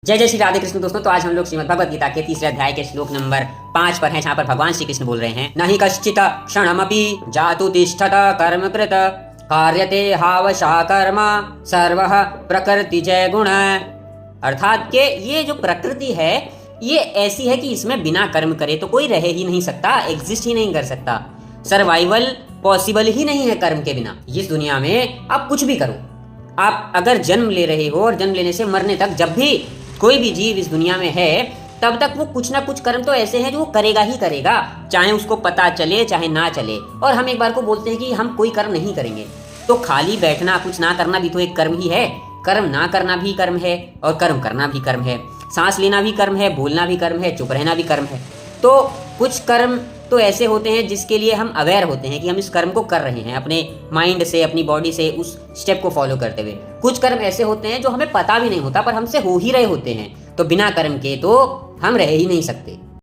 जय जय श्री राधे कृष्ण दोस्तों। तो आज हम लोग श्रीमद् भगवद गीता के तीसरे अध्याय के श्लोक नंबर 5 पर हैं, जहाँ पर भगवान श्री कृष्ण बोल रहे हैं, न हि कश्चित् क्षणमपि जातु तिष्ठत कर्म कृत कार्यते हावशः कर्म सर्वः प्रकृति जय गुण। अर्थात के ये जो प्रकृति है ये ऐसी है कि इसमें बिना कर्म करे तो कोई रह ही नहीं सकता, एग्जिस्ट ही नहीं कर सकता। सर्वाइवल पॉसिबल ही नहीं है कर्म के बिना। इस दुनिया में आप कुछ भी करो, आप अगर जन्म ले रहे हो और जन्म लेने से मरने तक जब भी कोई भी जीव इस दुनिया में है तब तक वो कुछ ना कुछ कर्म तो ऐसे हैं जो वो करेगा ही करेगा, चाहे उसको पता चले चाहे ना चले। और हम एक बार को बोलते हैं कि हम कोई कर्म नहीं करेंगे, तो खाली बैठना कुछ ना करना भी तो एक कर्म ही है। कर्म ना करना भी कर्म है और कर्म करना भी कर्म है। सांस लेना भी कर्म है, बोलना भी कर्म है, चुप रहना भी कर्म है। तो कुछ कर्म तो ऐसे होते हैं जिसके लिए हम अवेयर होते हैं कि हम इस कर्म को कर रहे हैं, अपने माइंड से अपनी बॉडी से उस स्टेप को फॉलो करते हुए। कुछ कर्म ऐसे होते हैं जो हमें पता भी नहीं होता पर हमसे हो ही रहे होते हैं, तो बिना कर्म के तो हम रह ही नहीं सकते।